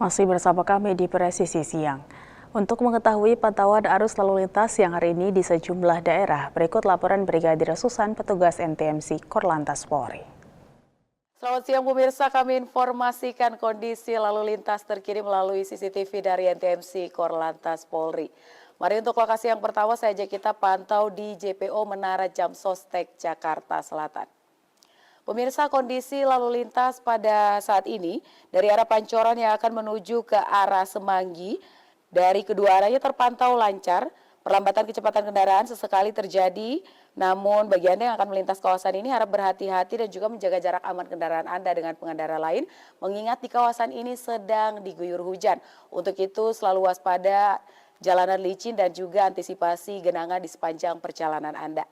Masih bersama kami di Presisi Siang. Untuk mengetahui pantauan arus lalu lintas yang hari ini di sejumlah daerah, berikut laporan Brigadir Susan, petugas NTMC Korlantas Polri. Selamat siang pemirsa, kami informasikan kondisi lalu lintas terkini melalui CCTV dari NTMC Korlantas Polri. Mari untuk lokasi yang pertama saya ajak kita pantau di JPO Menara Jam Sostek, Jakarta Selatan. Pemirsa, kondisi lalu lintas pada saat ini dari arah Pancoran yang akan menuju ke arah Semanggi, dari kedua arahnya terpantau lancar. Perlambatan kecepatan kendaraan sesekali terjadi, namun bagi Anda yang akan melintas kawasan ini harap berhati-hati dan juga menjaga jarak aman kendaraan Anda dengan pengendara lain, mengingat di kawasan ini sedang diguyur hujan. Untuk itu selalu waspada jalanan licin dan juga antisipasi genangan di sepanjang perjalanan Anda.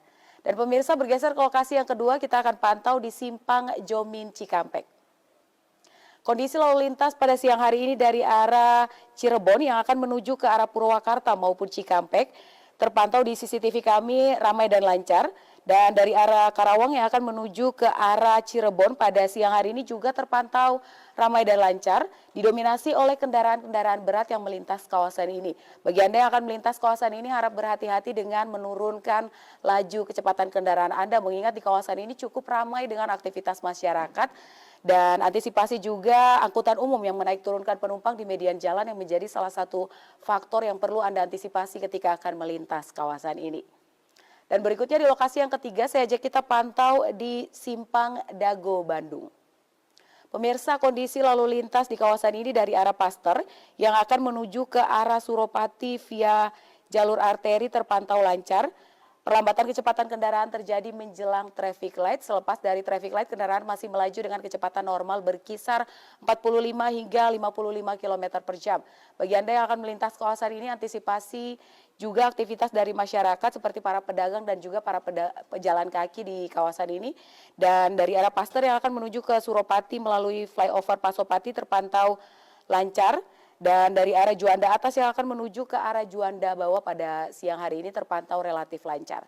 Dan pemirsa, bergeser ke lokasi yang kedua, kita akan pantau di Simpang Jomin Cikampek. Kondisi lalu lintas pada siang hari ini dari arah Cirebon yang akan menuju ke arah Purwakarta maupun Cikampek terpantau di CCTV kami ramai dan lancar. Dan dari arah Karawang yang akan menuju ke arah Cirebon pada siang hari ini juga terpantau ramai dan lancar, didominasi oleh kendaraan-kendaraan berat yang melintas kawasan ini. Bagi Anda yang akan melintas kawasan ini harap berhati-hati dengan menurunkan laju kecepatan kendaraan Anda, mengingat di kawasan ini cukup ramai dengan aktivitas masyarakat. Dan antisipasi juga angkutan umum yang menaik turunkan penumpang di median jalan yang menjadi salah satu faktor yang perlu Anda antisipasi ketika akan melintas kawasan ini. Dan berikutnya di lokasi yang ketiga saya ajak kita pantau di Simpang Dago, Bandung. Pemirsa, kondisi lalu lintas di kawasan ini dari arah Paster yang akan menuju ke arah Suropati via jalur arteri terpantau lancar. Perlambatan kecepatan kendaraan terjadi menjelang traffic light. Selepas dari traffic light, kendaraan masih melaju dengan kecepatan normal berkisar 45 hingga 55 km per jam. Bagi Anda yang akan melintas kawasan ini, antisipasi juga aktivitas dari masyarakat seperti para pedagang dan juga para pejalan kaki di kawasan ini. Dan dari arah Paster yang akan menuju ke Suropati melalui flyover Pasopati terpantau lancar. Dan dari arah Juanda atas yang akan menuju ke arah Juanda bawah pada siang hari ini terpantau relatif lancar.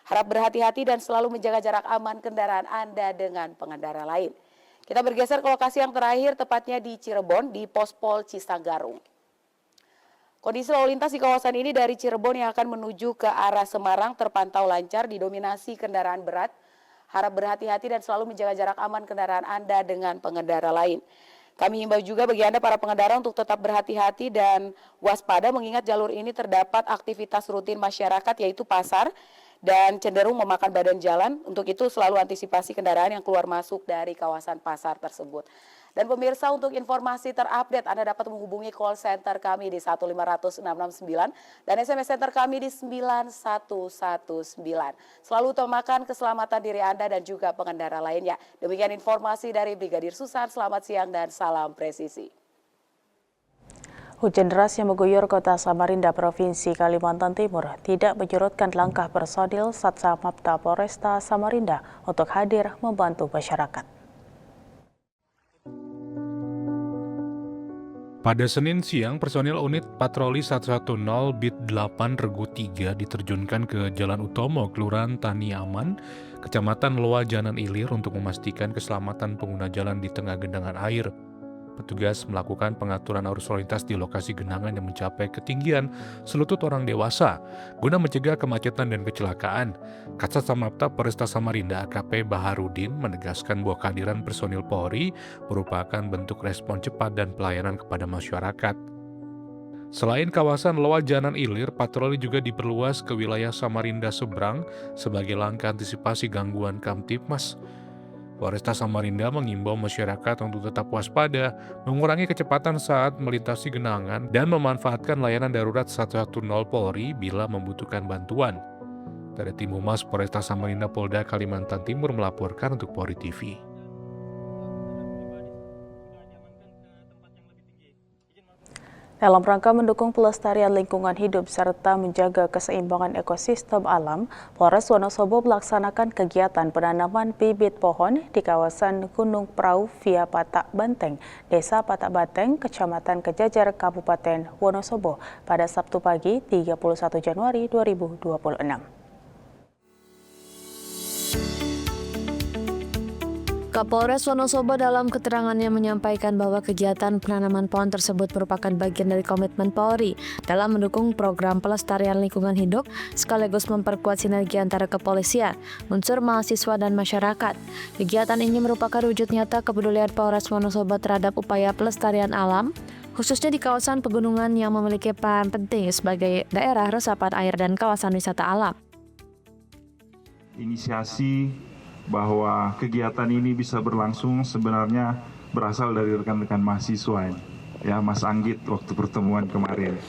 Harap berhati-hati dan selalu menjaga jarak aman kendaraan Anda dengan pengendara lain. Kita bergeser ke lokasi yang terakhir, tepatnya di Cirebon, di Pospol Cisanggarung. Kondisi lalu lintas di kawasan ini dari Cirebon yang akan menuju ke arah Semarang terpantau lancar, didominasi kendaraan berat. Harap berhati-hati dan selalu menjaga jarak aman kendaraan Anda dengan pengendara lain. Kami himbau juga bagi Anda para pengendara untuk tetap berhati-hati dan waspada mengingat jalur ini terdapat aktivitas rutin masyarakat yaitu pasar dan cenderung memakan badan jalan. Untuk itu selalu antisipasi kendaraan yang keluar masuk dari kawasan pasar tersebut. Dan pemirsa, untuk informasi terupdate Anda dapat menghubungi call center kami di 1500669 dan SMS center kami di 9119. Selalu utamakan keselamatan diri Anda dan juga pengendara lainnya. Demikian informasi dari Brigadir Susan, selamat siang dan salam presisi. Hujan deras yang mengguyur kota Samarinda, Provinsi Kalimantan Timur tidak menyurutkan langkah personil Satsamapta Polresta Samarinda untuk hadir membantu masyarakat. Pada Senin siang, personil unit patroli 110 Bit 8 Regu 3 diterjunkan ke Jalan Utomo, Kelurahan Tani Aman, Kecamatan Loa Janan Ilir untuk memastikan keselamatan pengguna jalan di tengah genangan air. Petugas melakukan pengaturan arus lalu lintas di lokasi genangan yang mencapai ketinggian selutut orang dewasa guna mencegah kemacetan dan kecelakaan. Kasat Samapta Polresta Samarinda AKP Baharudin menegaskan bahwa kehadiran personil Polri merupakan bentuk respon cepat dan pelayanan kepada masyarakat. Selain kawasan Loa Janan Ilir, patroli juga diperluas ke wilayah Samarinda Seberang sebagai langkah antisipasi gangguan Kamtibmas. Polresta Samarinda mengimbau masyarakat untuk tetap waspada, mengurangi kecepatan saat melintasi genangan, dan memanfaatkan layanan darurat 110 Polri bila membutuhkan bantuan. Dari Tim Humas Polresta Samarinda Polda Kalimantan Timur melaporkan untuk Polri TV. Dalam rangka mendukung pelestarian lingkungan hidup serta menjaga keseimbangan ekosistem alam, Polres Wonosobo melaksanakan kegiatan penanaman bibit pohon di kawasan Gunung Prau via Patak Banteng, Desa Patak Banteng, Kecamatan Kejajar, Kabupaten Wonosobo pada Sabtu pagi 31 Januari 2026. Kapolres Wonosobo dalam keterangannya menyampaikan bahwa kegiatan penanaman pohon tersebut merupakan bagian dari komitmen Polri dalam mendukung program pelestarian lingkungan hidup sekaligus memperkuat sinergi antara kepolisian, unsur mahasiswa dan masyarakat. Kegiatan ini merupakan wujud nyata kepedulian Polres Wonosobo terhadap upaya pelestarian alam, khususnya di kawasan pegunungan yang memiliki peran penting sebagai daerah resapan air dan kawasan wisata alam. Inisiasi bahwa kegiatan ini bisa berlangsung sebenarnya berasal dari rekan-rekan mahasiswa ya, Mas Anggit waktu pertemuan kemarin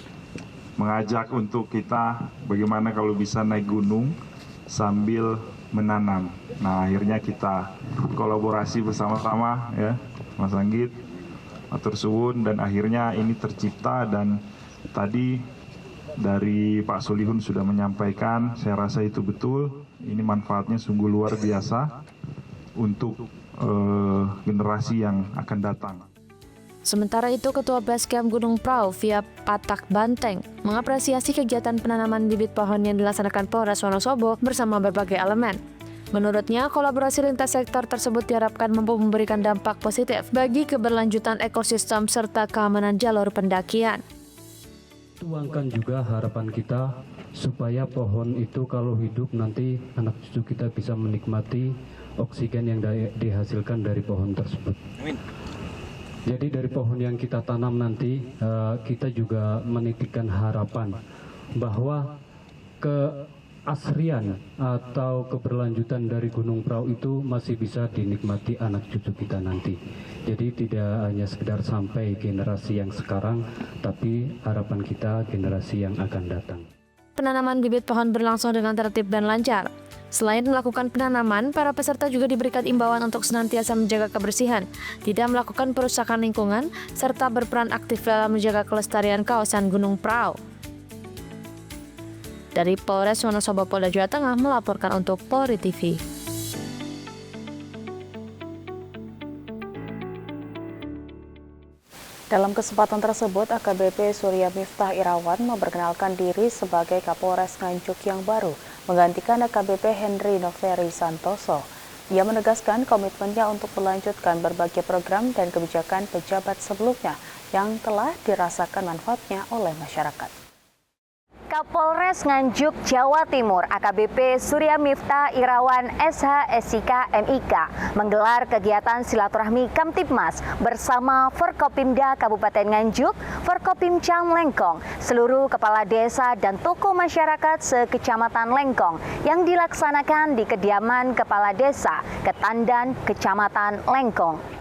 mengajak untuk kita bagaimana kalau bisa naik gunung sambil menanam. Nah, akhirnya kita kolaborasi bersama-sama ya, Mas Anggit, matur suwun, dan akhirnya ini tercipta. Dan tadi dari Pak Solihun sudah menyampaikan, saya rasa itu betul. Ini manfaatnya sungguh luar biasa untuk generasi yang akan datang. Sementara itu, Ketua Basecamp Gunung Prau via Patak Banteng mengapresiasi kegiatan penanaman bibit pohon yang dilaksanakan Polres Wonosobo bersama berbagai elemen. Menurutnya, kolaborasi lintas sektor tersebut diharapkan mampu memberikan dampak positif bagi keberlanjutan ekosistem serta keamanan jalur pendakian. Tuangkan juga harapan kita supaya pohon itu kalau hidup nanti anak cucu kita bisa menikmati oksigen yang dihasilkan dari pohon tersebut. Amin. Jadi dari pohon yang kita tanam nanti kita juga menitikkan harapan bahwa keasrian atau keberlanjutan dari Gunung Prau itu masih bisa dinikmati anak cucu kita nanti. Jadi tidak hanya sekedar sampai generasi yang sekarang, tapi harapan kita generasi yang akan datang. Penanaman bibit pohon berlangsung dengan tertib dan lancar. Selain melakukan penanaman, para peserta juga diberikan imbauan untuk senantiasa menjaga kebersihan, tidak melakukan perusakan lingkungan, serta berperan aktif dalam menjaga kelestarian kawasan Gunung Prau. Dari Polres Wonosobo, Polda Jawa Tengah melaporkan untuk Polri TV. Dalam kesempatan tersebut, AKBP Surya Miftah Irawan memperkenalkan diri sebagai Kapolres Nganjuk yang baru, menggantikan AKBP Henry Noveri Santoso. Ia menegaskan komitmennya untuk melanjutkan berbagai program dan kebijakan pejabat sebelumnya yang telah dirasakan manfaatnya oleh masyarakat. Kapolres Nganjuk, Jawa Timur, AKBP Surya Miftah Irawan SH.SIK MIK menggelar kegiatan silaturahmi Kamtibmas bersama Forkopimda Kabupaten Nganjuk, Forkopimcam Lengkong, seluruh kepala desa dan tokoh masyarakat sekecamatan Lengkong yang dilaksanakan di kediaman Kepala Desa Ketandan, Kecamatan Lengkong.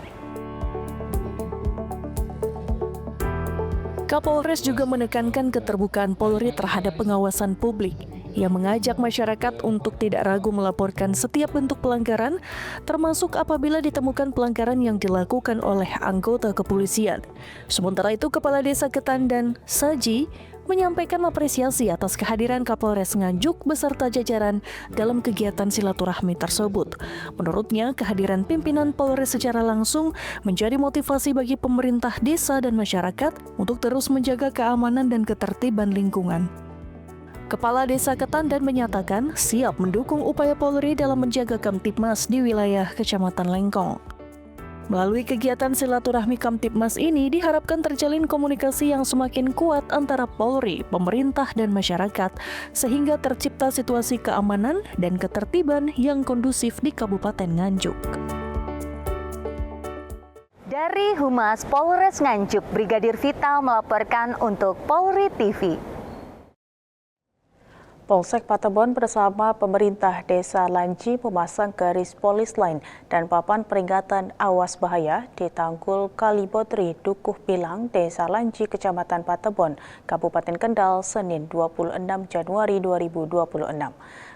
Kapolres juga menekankan keterbukaan Polri terhadap pengawasan publik. Ia mengajak masyarakat untuk tidak ragu melaporkan setiap bentuk pelanggaran, termasuk apabila ditemukan pelanggaran yang dilakukan oleh anggota kepolisian. Sementara itu, Kepala Desa Ketandan, Saji, menyampaikan apresiasi atas kehadiran Kapolres Nganjuk beserta jajaran dalam kegiatan silaturahmi tersebut. Menurutnya, kehadiran pimpinan Polres secara langsung menjadi motivasi bagi pemerintah desa dan masyarakat untuk terus menjaga keamanan dan ketertiban lingkungan. Kepala Desa Ketandan menyatakan siap mendukung upaya Polri dalam menjaga Kamtibmas di wilayah Kecamatan Lengkong. Melalui kegiatan silaturahmi Kamtibmas ini diharapkan terjalin komunikasi yang semakin kuat antara Polri, pemerintah, dan masyarakat, sehingga tercipta situasi keamanan dan ketertiban yang kondusif di Kabupaten Nganjuk. Dari Humas Polres Nganjuk, Brigadir Vita melaporkan untuk Polri TV. Polsek Patebon bersama pemerintah Desa Lanji memasang garis polis lain dan papan peringatan awas bahaya di Tanggul Kalibotri, Dukuh Pilang, Desa Lanji, Kecamatan Patebon, Kabupaten Kendal, Senin 26 Januari 2026.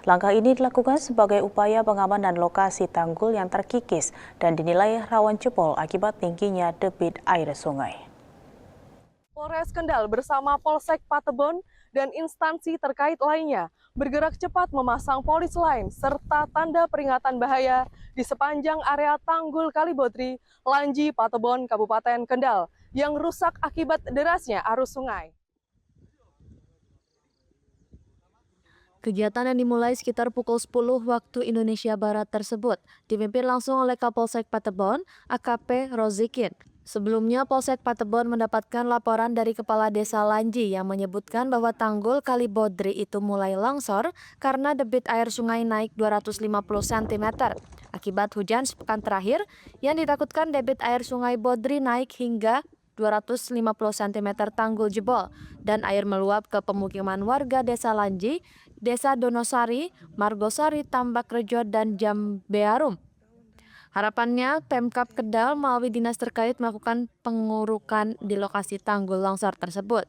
Langkah ini dilakukan sebagai upaya pengamanan lokasi tanggul yang terkikis dan dinilai rawan jebol akibat tingginya debit air sungai. Polres Kendal bersama Polsek Patebon dan instansi terkait lainnya bergerak cepat memasang polis lain serta tanda peringatan bahaya di sepanjang area Tanggul Kalibotri, Lanji, Patebon, Kabupaten Kendal yang rusak akibat derasnya arus sungai. Kegiatan yang dimulai sekitar pukul 10 waktu Indonesia Barat tersebut dipimpin langsung oleh Kapolsek Patebon, AKP Rozikin. Sebelumnya, Polsek Patebon mendapatkan laporan dari Kepala Desa Lanji yang menyebutkan bahwa tanggul Kali Bodri itu mulai longsor karena debit air sungai naik 250 cm. Akibat hujan sepekan terakhir, yang ditakutkan debit air sungai Bodri naik hingga 250 cm tanggul jebol dan air meluap ke pemukiman warga Desa Lanji, Desa Donosari, Margosari, Tambak Rejo, dan Jambearum. Harapannya Pemkab Kendal melalui dinas terkait melakukan pengurukan di lokasi tanggul longsor tersebut.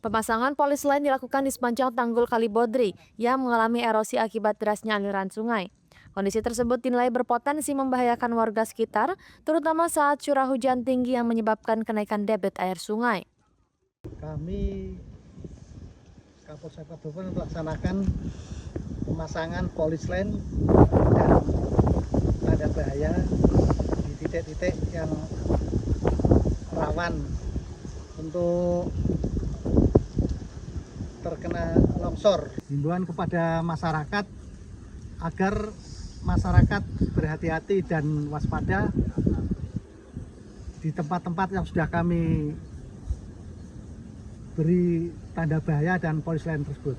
Pemasangan polis lain dilakukan di sepanjang tanggul Kali Bodri yang mengalami erosi akibat derasnya aliran sungai. Kondisi tersebut dinilai berpotensi membahayakan warga sekitar, terutama saat curah hujan tinggi yang menyebabkan kenaikan debit air sungai. Kami Kapolsek Patebon melaksanakan pemasangan polis lain dan tanda bahaya di titik-titik yang rawan untuk terkena longsor. Himbauan kepada masyarakat agar masyarakat berhati-hati dan waspada di tempat-tempat yang sudah kami beri tanda bahaya dan polis lain tersebut.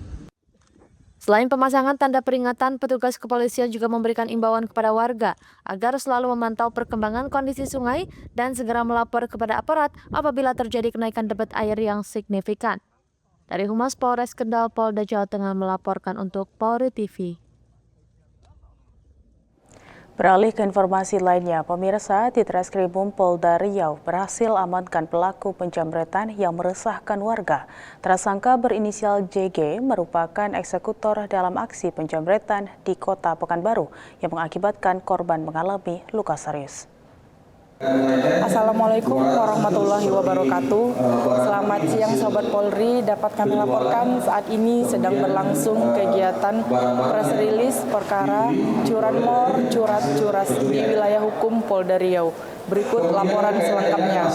Selain pemasangan tanda peringatan, petugas kepolisian juga memberikan imbauan kepada warga agar selalu memantau perkembangan kondisi sungai dan segera melapor kepada aparat apabila terjadi kenaikan debit air yang signifikan. Dari Humas Polres Kendal, Polda Jawa Tengah melaporkan untuk Polri TV. Beralih ke informasi lainnya, pemirsa, di Treskrimum Polda Riau berhasil amankan pelaku penjamretan yang meresahkan warga. Tersangka berinisial JG merupakan eksekutor dalam aksi penjamretan di Kota Pekanbaru yang mengakibatkan korban mengalami luka serius. Assalamualaikum warahmatullahi wabarakatuh. Selamat siang Sobat Polri, dapat kami laporkan saat ini sedang berlangsung kegiatan press release perkara curanmor curas di wilayah hukum Polda Riau. Berikut laporan selengkapnya.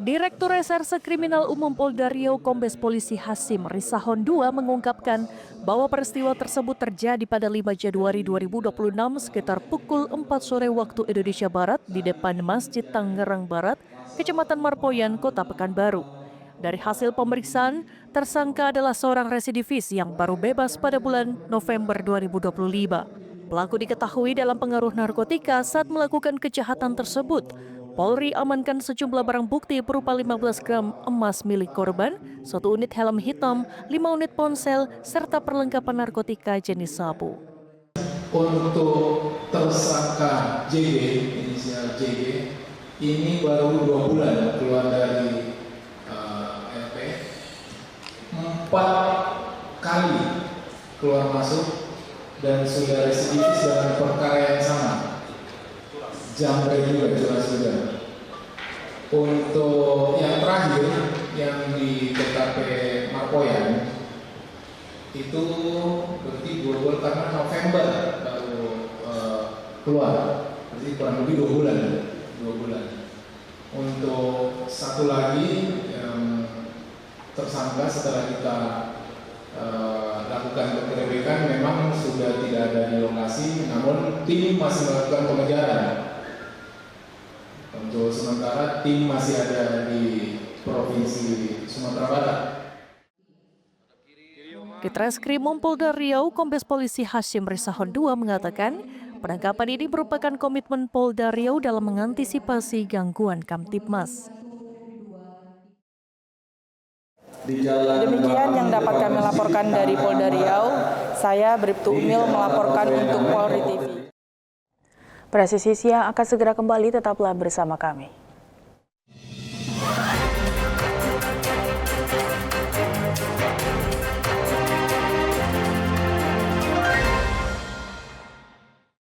Direktur Reserse Kriminal Umum Polda Riau Kombes Polisi Hasim Risahon II mengungkapkan bahwa peristiwa tersebut terjadi pada 5 Januari 2026 sekitar pukul 4 sore waktu Indonesia Barat di depan Masjid Tangerang Barat, Kecamatan Marpoyan, Kota Pekanbaru. Dari hasil pemeriksaan, tersangka adalah seorang residivis yang baru bebas pada bulan November 2025. Pelaku diketahui dalam pengaruh narkotika saat melakukan kejahatan tersebut. Polri amankan sejumlah barang bukti berupa 15 gram emas milik korban, 1 unit helm hitam, 5 unit ponsel, serta perlengkapan narkotika jenis sabu. Untuk tersangka JG, inisial JG, ini baru 2 bulan keluar dari LP. 4 kali keluar masuk dan sudah residivis dalam perkara yang sama. Jamret juga jelas sudah. Untuk yang terakhir yang di TKP Marpoyan itu berarti 2 bulan karena November baru keluar, berarti kurang lebih 2 bulan. Untuk satu lagi yang tersangka setelah kita lakukan penggerebekan memang sudah tidak ada di lokasi, namun tim masih melakukan pengejaran. Untuk sementara tim masih ada di Provinsi Sumatera Barat. Di Treskrimum Polda Riau, Kombes Polisi Hasim Risahon II mengatakan, penangkapan ini merupakan komitmen Polda Riau dalam mengantisipasi gangguan Kamtibmas. Demikian yang dapat kami laporkan dari Polda Riau. Saya Bribtu Umil melaporkan untuk Polri TV. Presisi Siang akan segera kembali, tetaplah bersama kami.